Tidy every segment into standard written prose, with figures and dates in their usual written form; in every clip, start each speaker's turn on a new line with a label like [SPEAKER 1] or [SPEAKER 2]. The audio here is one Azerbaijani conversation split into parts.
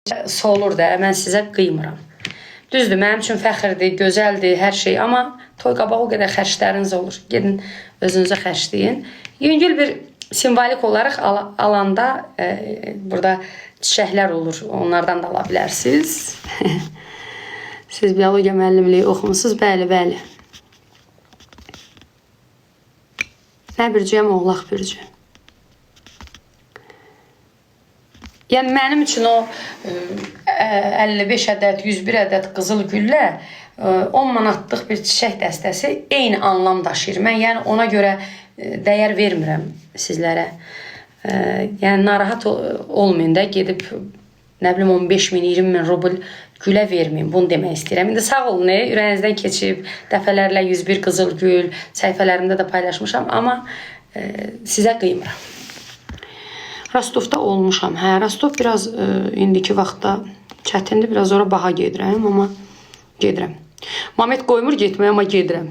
[SPEAKER 1] solur da, mən sizə qıymıram. Düzdür, mənim üçün fəxirdir, gözəldir, hər şey, amma toy qabağı o qədər xərcləriniz olur. Gedin, özünüzə xərcləyin. Yüngül bir simvolik olaraq alanda burada çiçəklər olur, onlardan da ala bilərsiniz. Siz biologiya müəllimliyi oxumusunuz, bəli, bəli. Nə bürcüyəm, oğlaq bürcü. Yəni, mənim üçün o 55 ədəd, 101 ədəd qızıl güllə 10 manatlıq bir çiçək dəstəsi eyni anlam daşıyır. Mən yəni ona görə dəyər vermirəm sizlərə. Yəni, narahat olmayın da, gedib, nə bilim, 15 min, 20 min rubl gülə verməyin. Bunu demək istəyirəm. İndi sağ olun, ürəyinizdən keçib, dəfələrlə 101 qızıl gül, səhifələrimdə də paylaşmışam, amma sizə qıymıram. Rostovda olmuşam. Hə, Rostov biraz indiki vaxtda çətindir. Biraz ora baha gedirəm, amma gedirəm. Mamet qoymur getməyə, amma gedirəm.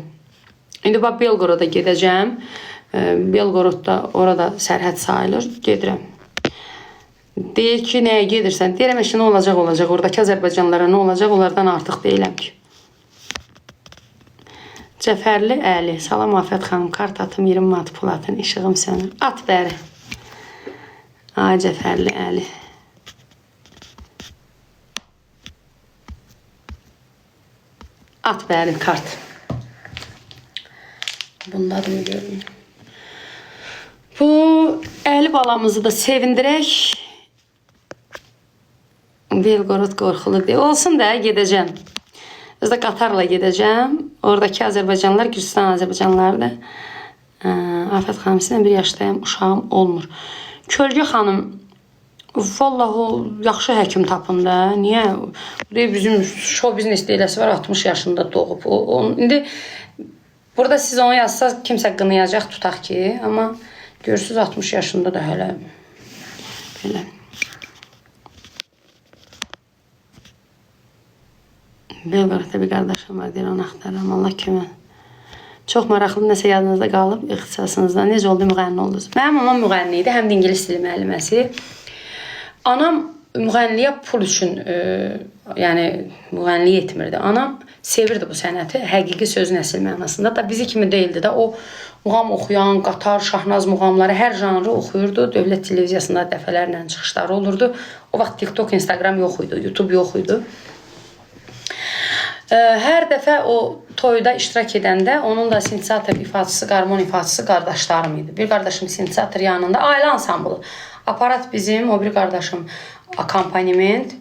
[SPEAKER 1] İndi bax, Belqoroda gedəcəm. Belqorodda orada sərhəd sayılır. Gedirəm. Deyir ki, nəyə gedirsən? Deyirəm, nə olacaq, olacaq. Oradakı Azərbaycanlara nə olacaq? Onlardan artıq deyiləm ki. Cəfərli Əli. Salam, Afət xanım. Kart atım 20 manat pul atın. İşığım sönür. At bəri. Ay, Cəfərli Əli. At bəri kart. Bunun adını görün. Bu Əli balamızı da sevindirək. Belqorod qorxulu deyil. Olsun da, gedəcəm. Özdə qatarla gedəcəm. Oradakı Azərbaycanlar, Gürcistan Azərbaycanları da. Afət xanım, sizlə bir yaşdayım, uşağım olmur. Kölgə xanım, vallahi o yaxşı həkim tapın da. Niyə? Bizim show biznes deyiləsi var, 60 yaşında doğub. İndi burada siz onu yazsaz, kimsə qınayacaq, tutaq ki. Amma görürsünüz 60 yaşında da hələ. Belə. Belqorodda bir qardaşım var, deyir, onu axtarıram. Allah kömək. Çox maraqlı nəsə yadınızda qalıb, ixtisasınızda. Necə oldu, müğənni oldunuz? Mənim anam müğənni idi, həm də ingilis dili müəlliməsi. Anam müğənniyə pul üçün, yəni müğənnilik etmirdi. Anam sevirdi bu sənəti, həqiqi sözün əsl mənasında. Da bizi kimi deyildi də, o muğam oxuyan, qatar, şahnaz muğamları, hər janrı oxuyurdu. Dövlət televiziyasında dəfələrlə çıxışları olurdu. O vaxt TikTok, Instagram yox idi, YouTube yox idi. Hər dəfə o toyda iştirak edəndə onun da sintezator ifaçısı, qarmon ifaçısı qardaşlarım idi. Bir qardaşım sintezator yanında, ailə ansamblı. Aparat bizim, o bir qardaşım akompaniment.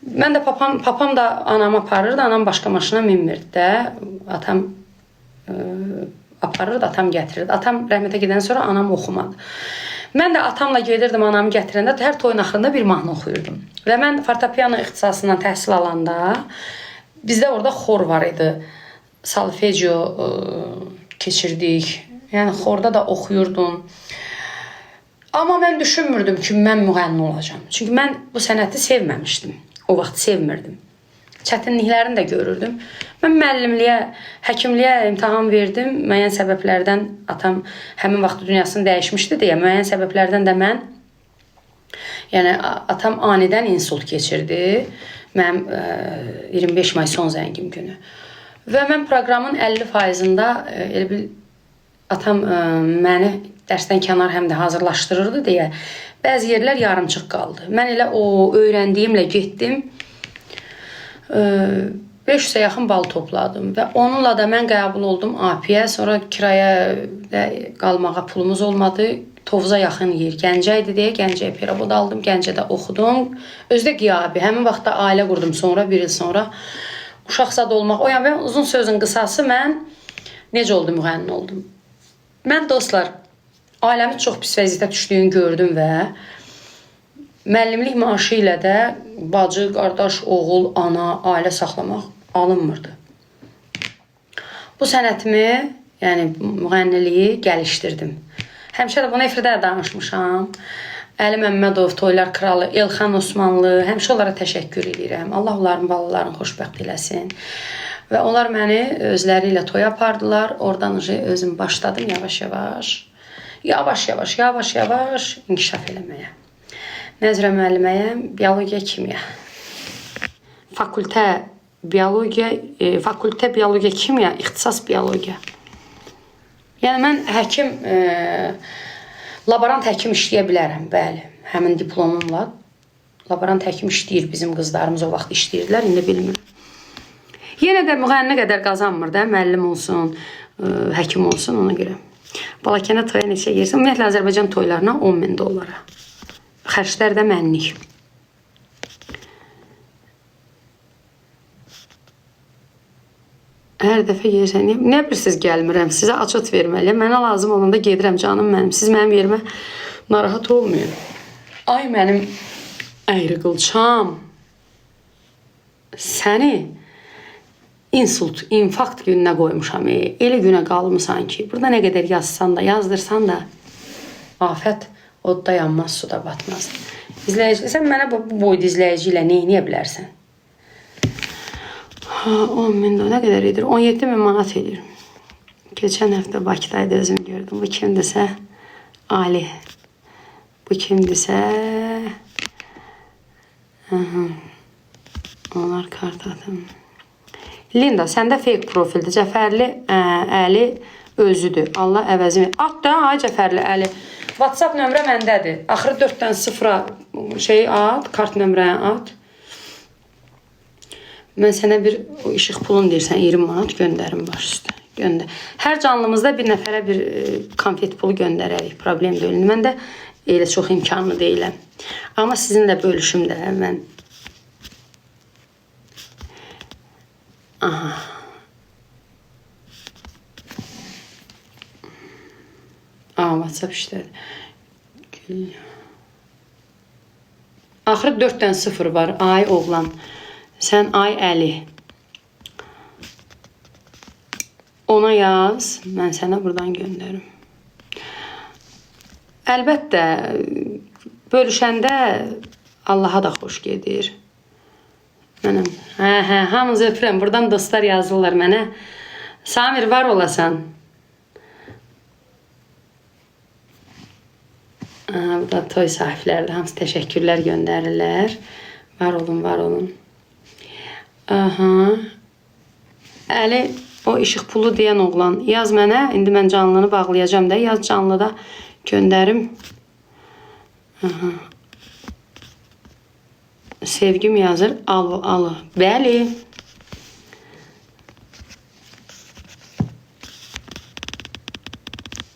[SPEAKER 1] Mən də papam da anamı aparırdı, anam başqa maşına minmirdi də. Atam aparırdı, atam gətirirdi. Atam rəhmətə gedən sonra anam oxumadı. Mən də atamla gedirdim, anamı gətirəndə hər toyun axırında bir mahnı oxuyurdum. Və mən fortepiano ixtisasından təhsil alanda bizdə orada xor var idi. Solfeggio keçirdik. Yəni xorda da oxuyurdum. Amma mən düşünmürdüm ki, mən müğənni olacağam. Çünki mən bu sənəti sevməmişdim. O vaxt sevmirdim. Çətinliklərini də görürdüm. Mən müəllimliyə, həkimliyə imtahan verdim. Müəyyən səbəblərdən atam həmin vaxt dünyasını dəyişmişdi deyə, müəyyən səbəblərdən də mən, yəni atam anidən insult keçirdi. Mənim 25 may son zəngim günü. Və mən proqramın 50%-ında elə bil atam məni dərsdən kənar həm də hazırlaşdırırdı deyə bəzi yerlər yarımçıq qaldı. Mən elə o öyrəndiyimlə getdim. 500-ə yaxın bal topladım və onunla da mən qəbul oldum AP-yə. Sonra kiraya qalmağa pulumuz olmadı. Tovuza yaxın yer Gəncə idi deyə Gəncəyə perevod aldım, Gəncədə oxudum. Özdə qiyabi, həmin vaxtda ailə qurdum sonra, bir il sonra. Uşaqzad olmaq, o yəni uzun sözün qısası mən necə oldum, müğənni oldum. Mən dostlar, ailəmi çox pis vəziyyətə düşdüyünü gördüm və müəllimlik maaşı ilə də bacı, qardaş, oğul, ana, ailə saxlamaq alınmırdı. Bu sənətimi, yəni müğənniliyi gəlişdirdim. Həmişə də bunu efirdə danışmışam. Əli Məmmədov, Toylar Kralı, Elxan Osmanlı, həmişə onlara təşəkkür edirəm. Allah onların balalarını xoşbəxt eləsin. Və onlar məni özləri ilə toya apardılar. Oradan özüm başladım yavaş-yavaş inkişaf eləməyə. Nəzrə müəlliməyə biologiya, kimya. Fakültə biologiya, kimya, ixtisas biologiya. Yəni mən həkim, laborant həkim işləyə bilərəm, bəli. Həmin diplomumla laborant həkim işləyir bizim qızlarımız, o vaxt işləyirdilər, indi bilmirəm. Yenə də müğənni qədər qazanmır da, müəllim olsun, həkim olsun, ona görə. Balakənə toya neçə yersin? Ümumiyyətlə Azərbaycan toylarına 10.000 dollara. Xərclər də mənlik. Hər dəfə yersən, nə bilirsiniz gəlmirəm, sizə açıq verməliyəm. Mənə lazım olanda gedirəm, canım mənim. Siz mənim yerimə narahat olmayın. Ay mənim əyri qılçam. Səni insult, infarkt gününə qoymuşam. Elə günə qalmışsan ki, burada nə qədər yazsan da, yazdırsan da, afət odda yanmaz, suda batmaz. İzləyici, sən mənə bu boyda izləyici ilə nə edə bilərsən? 10.000 nə qədər edir? 17.000 manat edir. Keçən həftə Bakıdaydı, özüm gördüm. Bu kimdirsə Ali. Bu kimdirsə onlar kart atım. Linda, səndə fake profildir. Cəfərli Əli özüdür. Allah əvəzimi. At da, ay Cəfərli Əli. WhatsApp nömrə məndədir. Axırı 4-dən 0-a şey at, kart nömrəni at. Mən sənə bir işıq pulun deyirsən, 20 manat göndərim baş üstə. Göndər. Hər canlımızda bir nəfərə bir konfet pulu göndərərik, problem deyil. Mən də elə çox imkanlı deyiləm. Amma sizinlə bölüşüm də mən. Aha. WhatsApp işlədir. Axırı 4-dən 0 var, ay oğlan. Sən ay Əli. Ona yaz, mən sənə buradan göndərim. Əlbəttə, bölüşəndə Allaha da xoş gedir. Mənəm, hamınızı öpürəm. Buradan dostlar yazırlar mənə. Samir, var olasan. Bu da toy sahiblərdir. Hamısı təşəkkürlər göndərirlər. Var olun, var olun. Aha. Əli, o işıq pulu deyən oğlan, yaz mənə, indi mən canlını bağlayacağım da, yaz canlıda göndərim. Aha. Sevgim yazır, alı. Bəli.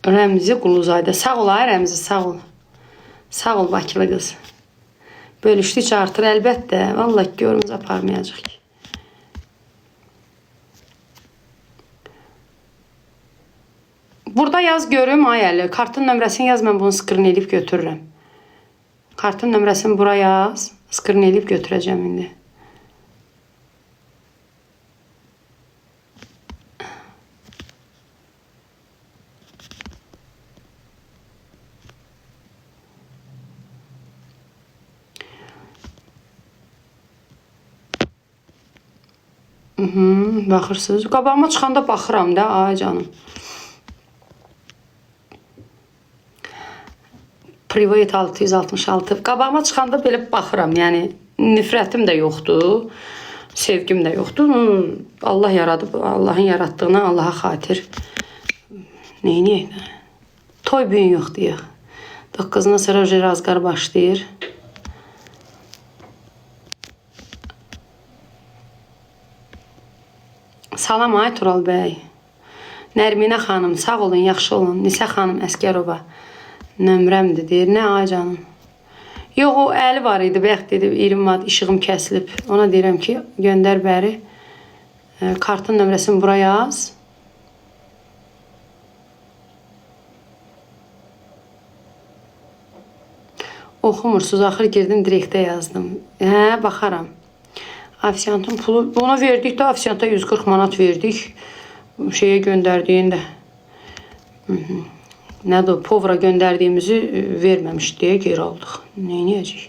[SPEAKER 1] Rəmzi Quluzayda. Sağ ol, ay Rəmzi, sağ ol. Sağ ol, Bakılı qız. Bölüşdükcə artır, əlbəttə. Vallahi görümüz aparmayacaq ki. Burada yaz görüm, ay Əli. Kartın nömrəsini yaz, mən bunu skrin edib götürürəm. Kartın nömrəsini bura yaz. Skrin edib götürəcəm indi. Baxırsınız. Qabağıma çıxanda baxıram da, ay canım. Privoyet 666. Qabağıma çıxanda belə baxıram. Yəni, nifrətim də yoxdur. Sevgim də yoxdur. Allah yaradıb, Allahın yaratdığına Allaha xatir. Neyniyək də? Toy büyün yoxdur ya. 9-dan sonra Razqar başlayır. Salam, ay Tural bəy. Nərminə xanım, sağ olun, yaxşı olun. Nisə xanım Əskərova. Nömrəmdir, deyir. Nə, ay canım? Yox, o əli var idi. Bəxt dedi, 20 manat işığım kəsilib. Ona deyirəm ki, göndər bəri. Kartın nömrəsini bura yaz. Oxumursuz, axır girdim, direktə yazdım. Hə, baxaram. Afisiyantın pulu, ona verdik də, afisiyanta 140 manat verdik. Şeyə göndərdiyində. Nədir o, povra göndərdiyimizi verməmiş deyə geri aldıq. Neyniyəcək?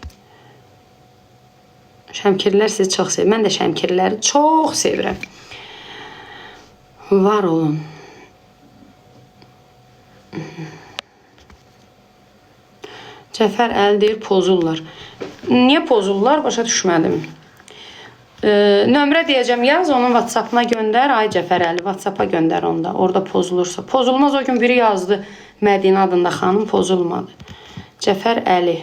[SPEAKER 1] Şəmkirlər sizi çox sevirəm. Mən də şəmkirləri çox sevirəm. Var olun. Cəfər Əli deyir, pozurlar. Niyə pozurlar? Başa düşmədim. Nömrə deyəcəm, yaz, onun WhatsApp-ına göndər. Ay Cəfər Əli, WhatsApp-a göndər onda. Orada pozulursa. Pozulmaz, o gün biri yazdı. Mədinə adında xanım, pozulmadı. Cəfər Əli.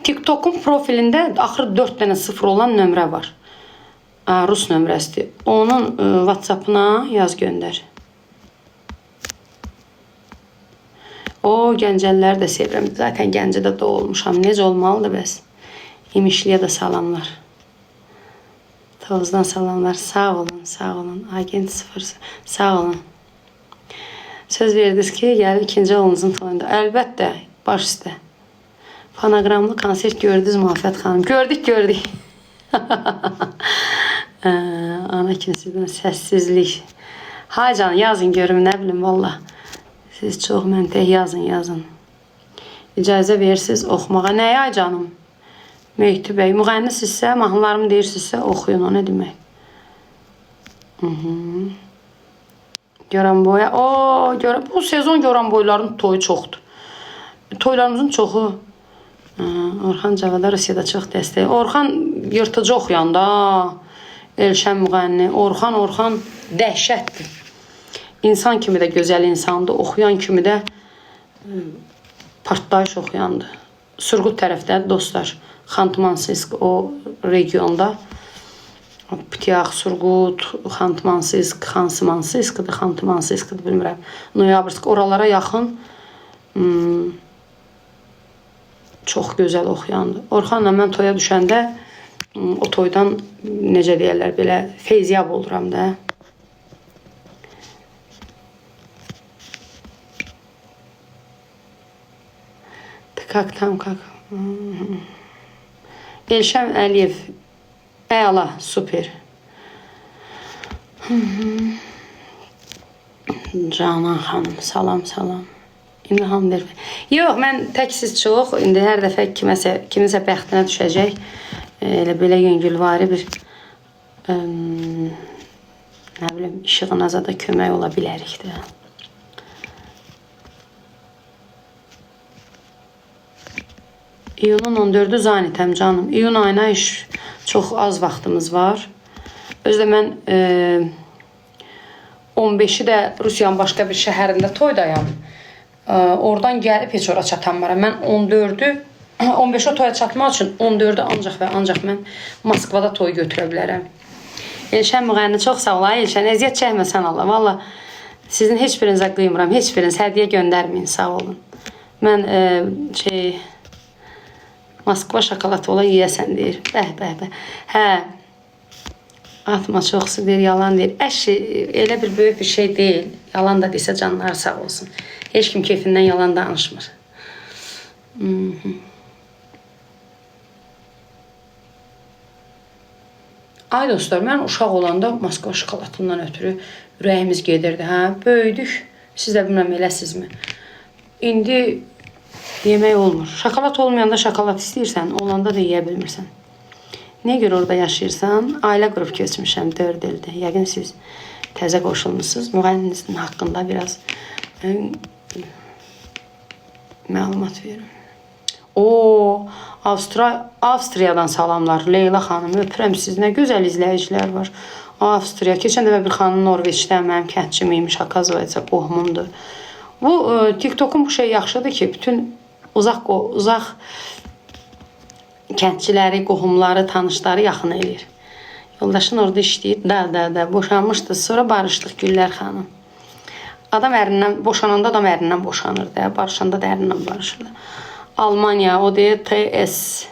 [SPEAKER 1] TikTok'un profilində axır 4 dənə 0 olan nömrə var. Rus nömrəsidir. Onun WhatsApp-ına yaz göndər. O, Gəncəlləri də sevirəm. Zaten Gəncədə doğulmuşam. Necə olmalıdır bəs? İmişliyə də salamlar. Tovuzdan salamlar. Sağ olun, sağ olun. Agent 0, sağ olun. Söz verdiniz ki, gəlib ikinci oğlunuzun toyunda. Əlbəttə, baş üstə. Fonogramlı konsert gördünüz mü Afət xanım? Gördük. Ana kimi sizdən səssizlik. Hay can, yazın görüm, nə bilim, valla. Siz çox məntəq yazın. İcazə verirsiniz oxumağa. Nəyə ay canım? Mehdi bəy, müğənnisizsə, mahnılarımı deyirsinizsə, oxuyun, o nə demək? Göranboya, bu sezon Göranboyların toyu çoxdur. Toylarımızın çoxu. Orxan Cavada Rusiyada çox dəstək. Orxan yırtıcı oxuyanda, Elşən müğənni. Orxan dəhşətdir. İnsan kimi də gözəl insandır. Oxuyan kimi də partlayış oxuyandır. Surgut tərəfdə dostlar. Xantı-Mansiysk o regionda. Pütiyaq, Surgut, Xantı-Mansiysk, Xansı-Mansiyskdir, Xantı-Mansiyskdir, bilmirəm. Noyabrsk, oralara yaxın çox gözəl oxuyandır. Orxanla mən toya düşəndə o toydan necə deyərlər, belə feyziyab oluram da. Tam. Elşən Əliyev. Əla, super. Canan xanım, salam. İndi hamı deyir. Yox, mən təksiz çox. İndi hər dəfə kiminsə bəxtinə düşəcək. Elə belə yüngülvari bir nə bilim, işığınaza da kömək ola bilərik də. İyunun 14'ü zanitəm canım. İyun ayına iş çox az vaxtımız var. Özdə mən 15'i də Rusiyanın başqa bir şəhərində toydayam. Oradan gəlib heç ora çatanmaram. Mən 15'e toya çatmaq üçün 14'ü ancaq mən Moskvada toy götürə bilərəm. Elşən müğənni, çox sağ ol. Elşən, əziyyət çəkməsən Allah. Valla sizin heç birinizə qıymıram. Heç biriniz hədiyyə göndərməyin. Sağ olun. Mən Moskva şokolatı ola yiyəsən deyir. Bəh. Hə. Atma çoxsu deyir, yalan deyir. Elə bir böyük bir şey deyil. Yalan da desə canları sağ olsun. Heç kim keyfindən yalan danışmır. Ay dostlar, mən uşaq olanda Moskva şokolatından ötürü ürəyimiz gedirdi. Hə, böyüdük. Siz də bilməm eləsizmi? İndi yemək olmur. Şokolat olmayanda şokolat istəyirsən, olanda da yeyə bilmirsən. Niyə görə orada yaşayırsan? Ailə qrup keçmişəm 4 ildir. Yəqin siz təzə qoşulmuşsunuz. Müğənninizin haqqında biraz məlumat verin. Avstriyadan salamlar. Leyla xanım, öpürəm siz. Nə gözəl izləyicilər var. Avstriya. Keçən dəfə bir xanım Norveçdən mənim kəndçim imiş. Akazovayca qohumumdur. Bu TikTok'un bu şey yaxşıdır ki, bütün uzaq kəndçiləri, qohumları, tanışları yaxın eləyir. Yoldaşın orada işləyir. Da, boşanmışdı. Sonra barışdıq Güller xanım. Adam ərindən, boşananda adam ərindən boşanır da, barışanda da ərindən barışır. Almanya, o deyir TS.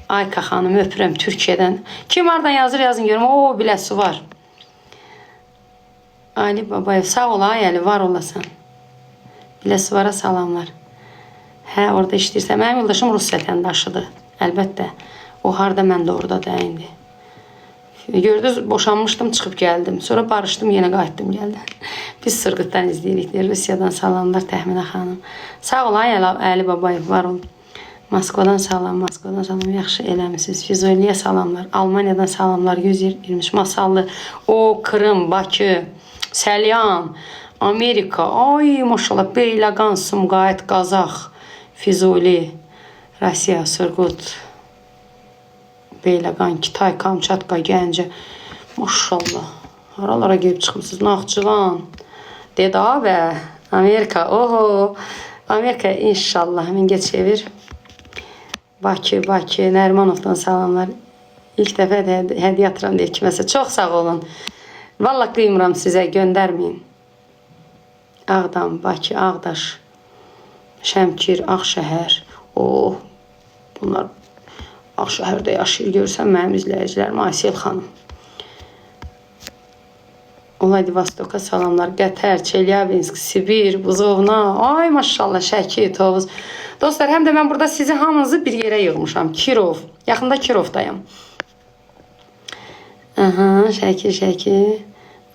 [SPEAKER 1] Ayka xanım, öpürəm Türkiyədən. Kim oradan yazın görüm. Biləsi var. Ali Babayev, sağ ol Ayəli, var olasan. Biləsi vara salamlar. Hə, orada işləyirsən. Mənim yoldaşım Rus vətəndaşıdır. Əlbəttə. O harda, mən də orada da indi. Gördünüz, boşanmışdım, çıxıb gəldim. Sonra barışdım, yenə qayıtdım, gəldim. Biz Sırğıtdan izləyirik. Rusiyadan salamlar Təxminə xanım. Sağ ol Əli Babayev, var ol. Moskvadan salam. Yaxşı eləmişsiniz. Füzuliyə salamlar. Almaniyadan salamlar. 120 masallı. Kırım, Bakı, Səlyan, Amerika. Ay maşallah, Beyləqan, Sumqayıt, Qazax. Füzuli, Rusiya, Surgut, Beyləqan, Kitay, Kamçatka, Gəncə. Maşallah. Haralara gelib çıxmışsınız? Naxçıvan, Dedabə, Amerika. Oho. Amerika inşallah. Mingə çevir. Bakı, Nərimanovdan salamlar. İlk dəfə də hədiyyə atıram deyir kiməsə. Çox sağ olun. Vallahi qıymıram sizə, göndərməyin. Ağdam, Bakı, Ağdaş, Şəmkir, Ağşəhər. Oh, bunlar Ağşəhərdə yaşayır. Görsən mənim izləyicilərim. Aysel xanım. Vladivostoka salamlar. Qətər, Çelyabinsk, Sibir, Buzovna. Ay maşallah, Şəki, Tovuz. Dostlar, həm də mən burada sizi hamınızı bir yerə yığmışam. Kirov. Yaxında Kirovdayım. Aha, Şəki,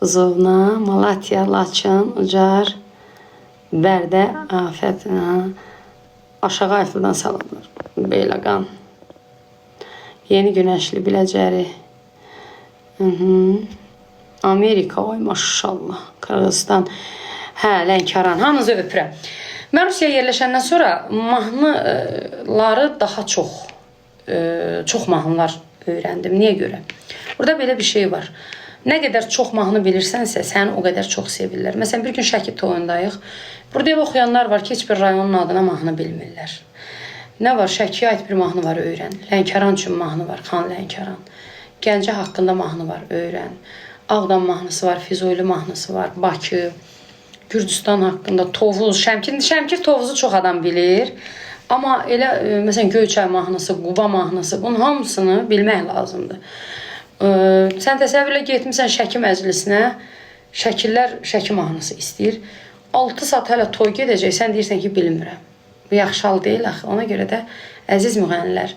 [SPEAKER 1] Buzovna, Malatya, Laçın, Ucar, Bərdə, Afət, Aşağı Ayflıdan salamlar. Beyləqan, Yeni Günəşli, Biləcəri, Amerika, ay maşallah, Qırğızistan, Lənkəran, hamınızı öpürəm. Mən Rusiyaya yerləşəndən sonra mahnıları daha çox mahnılar öyrəndim. Niyə görə? Burada belə bir şey var. Nə qədər çox mahnı bilirsənsə, səni o qədər çox sevirlər. Məsələn, bir gün Şəki toyundayıq. Burada ev oxuyanlar var ki, heç bir rayonun adına mahnı bilmirlər. Nə var? Şəkiyə aid bir mahnı var, öyrən. Lənkəran üçün mahnı var, Xan Lənkəran. Gəncə haqqında mahnı var, öyrən. Ağdam mahnısı var, Füzuli mahnısı var, Bakı, Gürcüstan haqqında, Tovuz, Şəmkir Tovuzu çox adam bilir. Amma elə, məsələn, Göyçay mahnısı, Quba mahnısı, bunun hamısını bilmək lazımdır. Sən təsəvvürlə getmişsən Şəki məclisinə, şəkillər Şəki mahnısı istəyir. 6 saat hələ toy gedəcək, sən deyirsən ki, bilmirəm. Bu yaxşı hal deyil axı. Ona görə də əziz müğənnilər,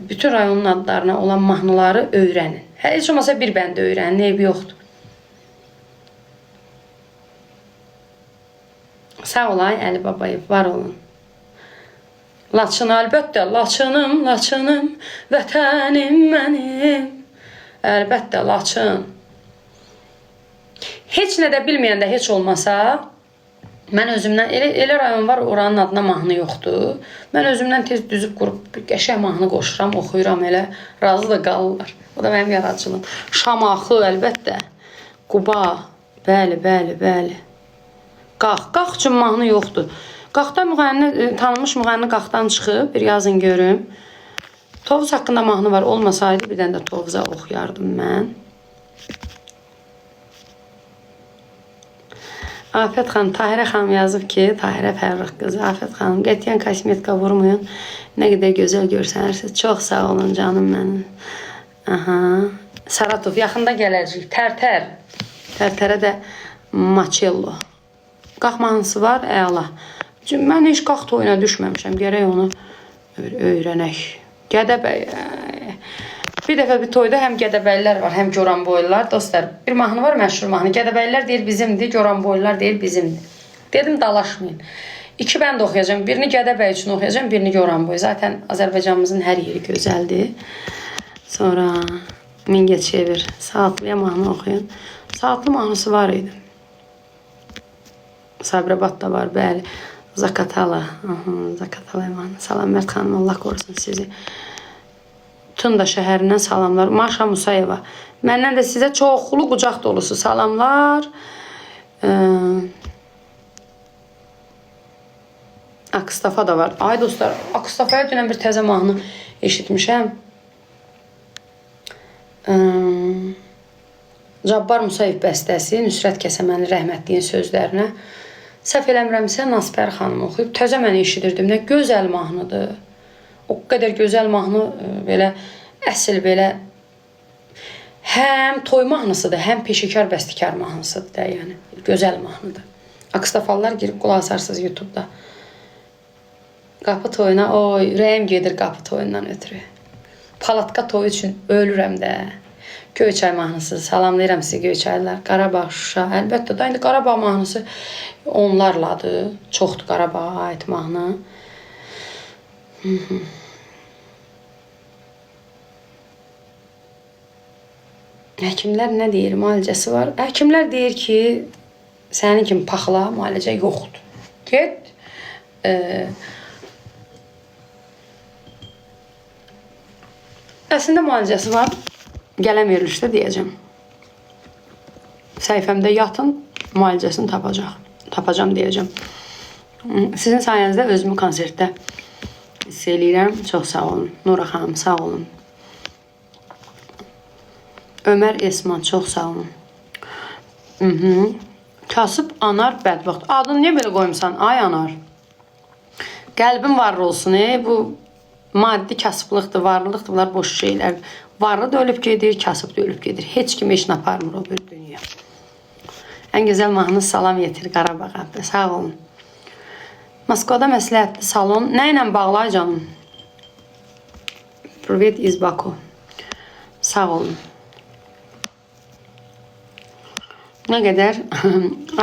[SPEAKER 1] bütün rayonun adlarına olan mahnıları öyrənin. Heç olmasa bir bəndə öyrənin, eybi yoxdur. Sağ olay, Əli Babayev, var olun. Laçın, əlbəttə, Laçınım, vətənim mənim. Əlbəttə, Laçın. Heç nə də bilməyəndə heç olmasa, mən özümdən, elə rayon var, oranın adına mahnı yoxdur. Mən özümdən tez düzüb qurub, qəşəng mahnı qoşuram, oxuyuram, elə razı da qalırlar. O da mənim yaradıcılığım. Şamaxı, əlbəttə. Quba, bəli. Qax üçün mahnı yoxdur. Qaxda tanınmış müğənni Qaxdan çıxıb, bir yazın görüm. Tovuz haqqında mahnı var, olmasaydı bir dənə də Tovuza oxuyardım mən. Afət xanım, Tahirə xanım yazıb ki, Tahirə Fərrux qızı, Afət xanım, qətiyyən kosmetika vurmayın, nə qədər gözəl görsənirsiniz. Çox sağ olun canım mənim. Aha. Saratov, yaxında gələcək. Tərtərə də Maçello. Qax mahnısı var, əla. Mən heç qax toyuna düşməmişəm, gərək onu öyrənək. Gədəbəy. Bir dəfə bir toyda həm Gədəbəylər var, həm Goranboylular. Dostlar, bir mahnı var, məşhur mahnı. Gədəbəylər deyir bizimdir, Goranboylular deyir bizimdir. Dedim, dalaşmayın. 2 bənd oxuyacağım. Birini Gədəbəy üçün oxuyacağım, birini Goranboy. Zaten Azərbaycanımızın hər yeri gözəldir. Sonra Mingə çevir. Saatlıya mahnı oxuyun. Saatlı mahnısı var idi. Sabirabad da var, bəli. Zakatala. Zakatala mahnı. Salam Mərd xanım, Allah qorusun sizi. Tunda şəhərindən salamlar. Maşa Musayeva. Məndən də sizə çoxlu qucaq dolusu salamlar. Akstafa da var. Ay dostlar, Akstafaya dünən bir təzə mahnı eşitmişəm. Cabbar Musayev bəstəsi, Nüsrət Kəsəməni rəhmətliyin sözlərinə. Səhv eləmirəmsə, Nasper xanım oxuyub. Təzə mən eşidirdim. Nə gözəl mahnıdır. O qədər gözəl mahnı, belə əsl, belə həm toy mahnısıdır, həm peşəkar bəstəkar mahnısıdır da, yəni gözəl mahnıdır. Akstafallar girib qulaq asarsınız YouTube'da. Qapı toyuna, oy, ürəyim gedir qapı toyundan ötürü. Palatka toyu üçün ölürəm də. Göyçay mahnısı, salamlayıram sizi Göyçaylılar. Qarabağ, Şuşa, əlbəttə da indi Qarabağ mahnısı onlarladır. Çoxdur Qarabağa aid mahnı. Həkimlər nə deyir, müalicəsi var. Həkimlər deyir ki, sənin kimi paxla müalicə yoxdur. Get, Əslində müalicəsi var. Gələn verilişdə deyəcəm. Səhifəmdə yatın, müalicəsini tapacam deyəcəm. Sizin sayənizdə özümü konsertdə hiss eləyirəm. Çox sağ olun. Nura xanım, sağ olun. Ömər Esman, çox sağ olun. Kasıb Anar bədbəxt. Adını niyə belə qoymuşsan? Ay Anar. Qəlbin varlı olsun. Bu maddi kasıblıqdır, varlıqdır. Bunlar boş şeylər. Varlı da ölüb gedir, kasıb da ölüb gedir. Heç kim işini aparmır o bir dünya. Ən gözəl mahnı salam yetir Qarabağa. Sağ olun. Moskvada məsləhətli salon. Nə ilə bağlı canım? Privet iz Baku. Sağ olun. Nə qədər?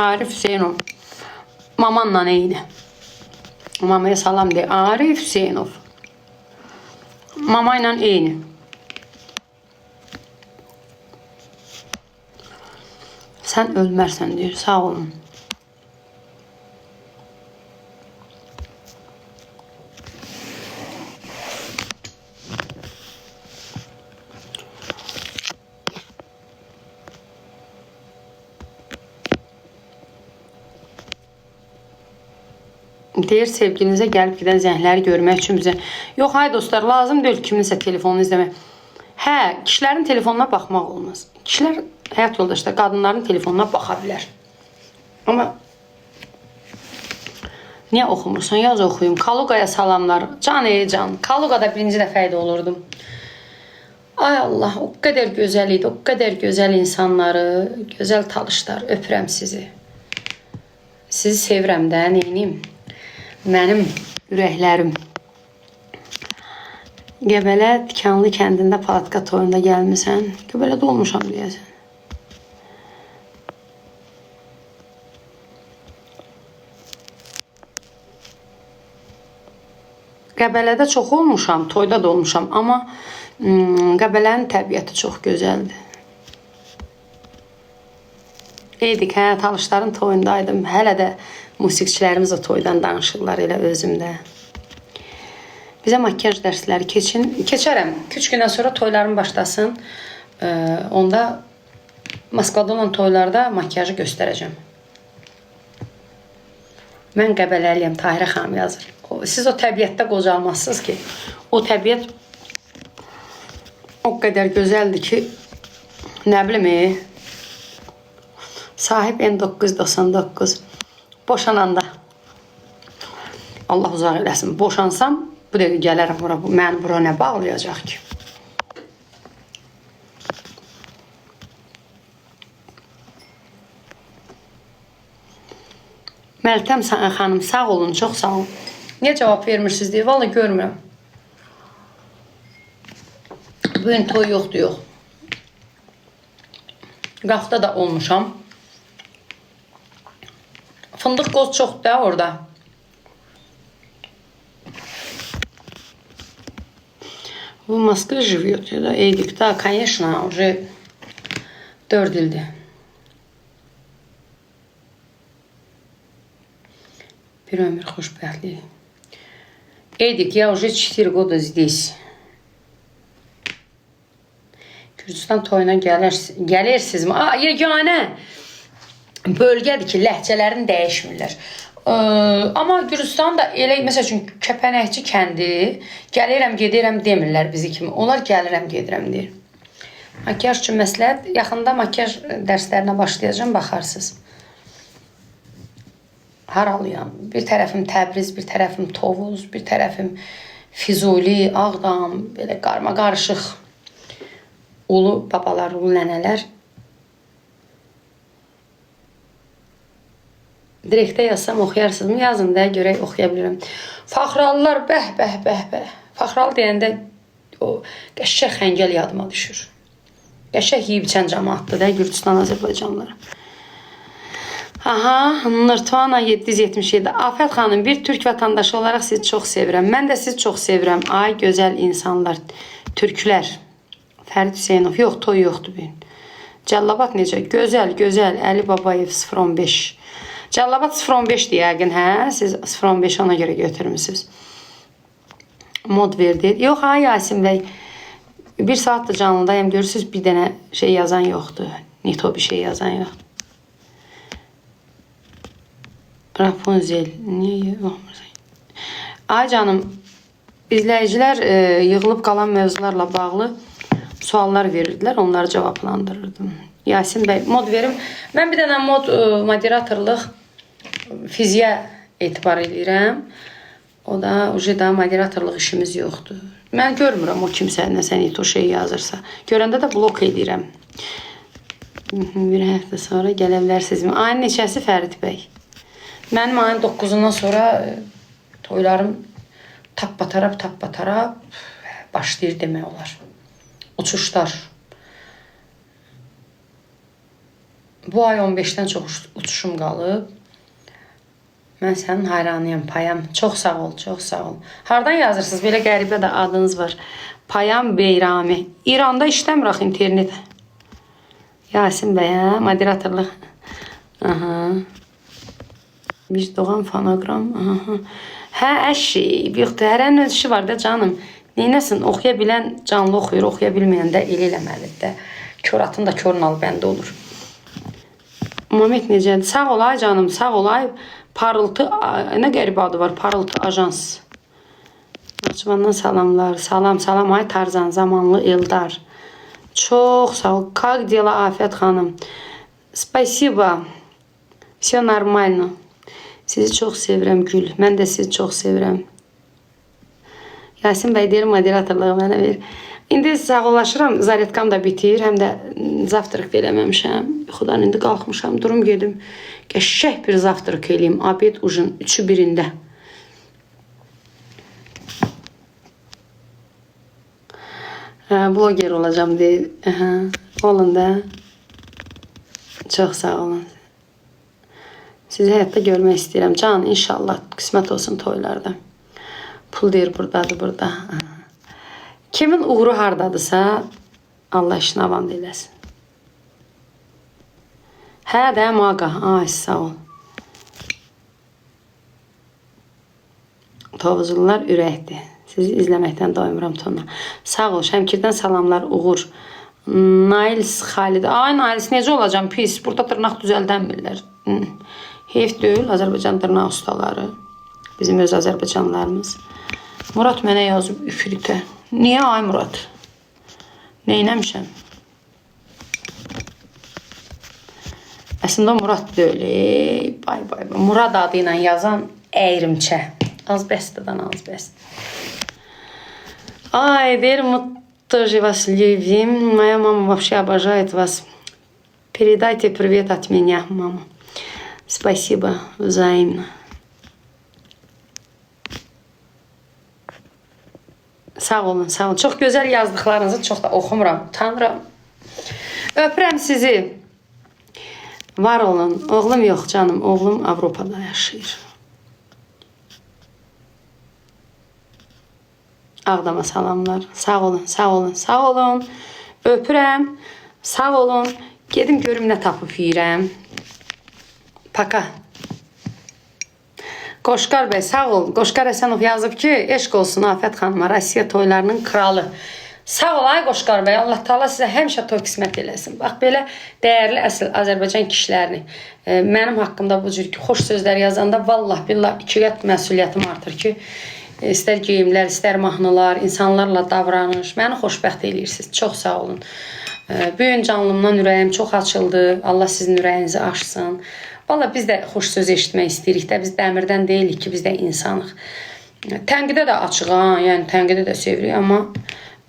[SPEAKER 1] Arif Hüseynov. Mamanla eyni. Mamaya salam deyir. Arif Hüseynov. Mama ilə eyni. Sən ölmərsən deyir. Sağ olun. Deyir sevgilinizə gəlib gedən zəngləri görmək üçün bizə. Yox, hay dostlar, lazım deyil kiminsə telefonunu izləmək. Hə, kişilərin telefonuna baxmaq olmaz. Kişilər həyat yoldaşlar qadınların telefonuna baxa bilər. Amma niyə oxumursan? Yaz oxuyum. Kalugaya salamlar. Can can. Kalugada birinci dəfə idi olurdum. Ay Allah, o qədər gözəl idi. O qədər gözəl insanları, gözəl talışlar. Öpürəm sizi. Sizi sevirəm də, neyiniyim? Mənim ürəklərim. Qəbələ Tikanlı kəndində palatka toyunda gəlmisən. Qəbələdə olmuşam deyəsən. Qəbələdə çox olmuşam, toyda da olmuşam. Amma Qəbələnin təbiəti çox gözəldir. Eydik, hə, talışların toyundaydım. Hələ də musiqiçilərimiz o toydan danışırlar elə özümdə. Bizə makyaj dərsləri keçərəm. 3 gündən sonra toylarım başlasın. Onda Moskvada olan toylarda makyajı göstərəcəm. Mən Qəbələliyəm, Tahirə xanım yazır. Siz o təbiətdə qocalmazsınız ki, o təbiət o qədər gözəldir ki, nə bilim, sahib N999 boşananda Allah uzaq eləsin, boşansam bu dəqiqə gələrəm bura, mən bura nə bağlayacaq ki? Məltəm xanım, sağ olun, çox sağ olun. Niyə cavab vermirsiniz deyə, valla görmürəm. Bugün toy yoxdur, yox. Qafda da olmuşam. Fındıq qoz çoxdur da orada. В Москве живет, да, Эдик, да, конечно, уже 4 ildir. Bir ömür xoşbəxtlik. Эдик, я уже 4 года здесь. Gürcistan toyuna gəlirsinizmi? Yeganə bölgədir ki, ləhcələrini dəyişmirlər. Amma Gürcistan da elə, məsəl üçün, Kəpənəkçi kəndi, gəlirəm, gedirəm demirlər bizi kimi. Onlar gəlirəm, gedirəm deyir. Makyaj üçün məsləhət, yaxında makyaj dərslərinə başlayacağım, baxarsınız. Haralıyam. Bir tərəfim Təbriz, bir tərəfim Tovuz, bir tərəfim Füzuli, Ağdam, belə qarma-qarışıq ulu babalar, ulu nənələr. Direktə yazsam oxuyarsınızmı? Yazın da, görək oxuya bilirəm. Faxralılar, bəh. Faxralı deyəndə o qəşəng xəngəl yadıma düşür. Qəşəng yeyib içən cəmaatdır da, Gürcistan, Azərbaycanlılar. Aha, Nurtuana 777. Afət xanım, bir türk vətəndaşı olaraq sizi çox sevirəm. Mən də sizi çox sevirəm. Ay, gözəl insanlar, türklər. Fərid Hüseynov, yox, toy yoxdur bugün. Cəllabat necə? Gözəl. Əli Babayev 015. Cəllabat 015-dir yəqin, hə? Siz 015 ona görə götürmüsünüz. Mod verdi. Yox, ha, Yasin bəy. 1 saatdır canlıdayım. Görürsünüz bir dənə şey yazan yoxdur. Nito bir şey yazan yoxdur. Rapunzel. Niye baxmırsan? Ay canım, izləyicilər yığılıb qalan mövzularla bağlı suallar verirdilər. Onları cavablandırırdım. Yasin bəy, mod verim. Mən bir dənə mod moderatorluq fiziyə etibar edirəm. O da ucu da moderatorluq işimiz yoxdur. Mən görmürəm o kimsə nəsə Nito şey yazırsa. Görəndə də blok edirəm. Bir həftə sonra gələ bilərsiniz. Ayın neçəsi Fərid bəy? Mənim ayın 9-undan sonra toylarım tapbatarab başlayır demək olar. Uçuşlar. Bu ay 15-dən çox uçuşum qalıb. Mən sənin hayranıyam Payam. Çox sağ ol, çox sağ ol. Hardan yazırsınız? Belə qəribə də adınız var. Payam Beyrami. İranda işləmir axı internet. Yasin bəy, hə? Moderatorluq. Aha. Biz doğan fonogram. Aha. Hə, əşi. Yoxdur, hərənin öz işi var da canım. Neynəsin? Oxuya bilən canlı oxuyur, oxuya bilməyən də el eləməlidir də. Kör atın da kör nal bəndə olur. Muhammed necədir? Sağ olay canım, sağ olay. Parıltı, nə qəribə adı var? Parıltı Ajans. Naxçıvandan salamlar. Salam, salam. Ay Tarzan, Zamanlı Eldar. Çox sağ ol. Как дела, Afət xanım? Spasiba. Все нормально. Sizi çox sevirəm Gül. Mən də sizi çox sevirəm. Yasin bəy deyir, moderatorluğu mənə ver. İndi sağollaşıram. Zaretkam da bitir. Həm də zavtrıq eləməmişəm. Yuxudan indi qalxmışam. Durum gedim. Qəşəng bir zavtrıq eləyim. Abed ujin. 3-ü birində. Bloger olacağım deyir. Olun da. Çox sağ olun. Sizi həyatda görmək istəyirəm. Can, inşallah qismət olsun toylarda. Pul deyir, buradadır, burada. Kimin uğuru hardadırsa, Allah işini avand eləsin. Hə də, maqa. Ay, sağ ol. Tovuzlular ürəkdir. Sizi izləməkdən doymuram tona. Sağ ol, Şəmkirdən salamlar, Uğur. Nails Xalid. Ay, Nails, necə olacam? Pis. Burada tırnaq düzəldənmirlər. Heyf deyil, Azərbaycan dırnaq ustaları. Bizim öz Azərbaycanlarımız. Murat mənə yazıb üfürükə. Niyə ay Murat? Neynəmişəm? Əslində Murat deyil. Bay. Murad adı ilə yazan əyrimçə. Az bəstədən az bəstə. Ay, верим, тоже вас любим. Моя мама вообще обожает вас. Передайте привет от меня, мама. Спасибо взаимно. Sağ olun, sağ olun. Çox gözəl yazdıqlarınızı çox da oxumuram, tanıram. Öpürəm sizi. Var olun. Oğlum yox canım, oğlum Avropada yaşayır. Ağdama salamlar. Sağ olun, sağ olun, sağ olun. Öpürəm. Sağ olun. Gedim görüm nə tapıb yiyirəm. Paka. Qoşqar bəy, sağ ol. Qoşqar Həsənov yazıb ki, eşq olsun Afət xanıma, Rusiya toylarının kralı. Sağ ol, ay Qoşqar bəy. Allah Taala sizə həmişə toy qismət eləsin. Bax, belə dəyərli əsl Azərbaycan kişilərini mənim haqqımda bu cür xoş sözlər yazanda vallah billah 2 qat məsuliyyətim artır ki, istər geyimlər, istər mahnılar, insanlarla davranış. Məni xoşbəxt eləyirsiniz. Çox sağ olun. Bu gün canlımdan ürəyim çox açıldı. Allah sizin ürəyinizi açsın. Valla biz də xoş söz eşitmək istəyirik də. Biz dəmirdən deyilik ki, biz də insanıq. Tənqidə də açıq, yəni tənqidə də sevirik, amma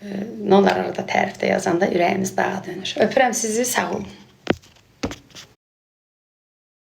[SPEAKER 1] nə olar arada tərifdə yazanda ürəyimiz dağa dönür. Öpürəm sizi, sağ olun.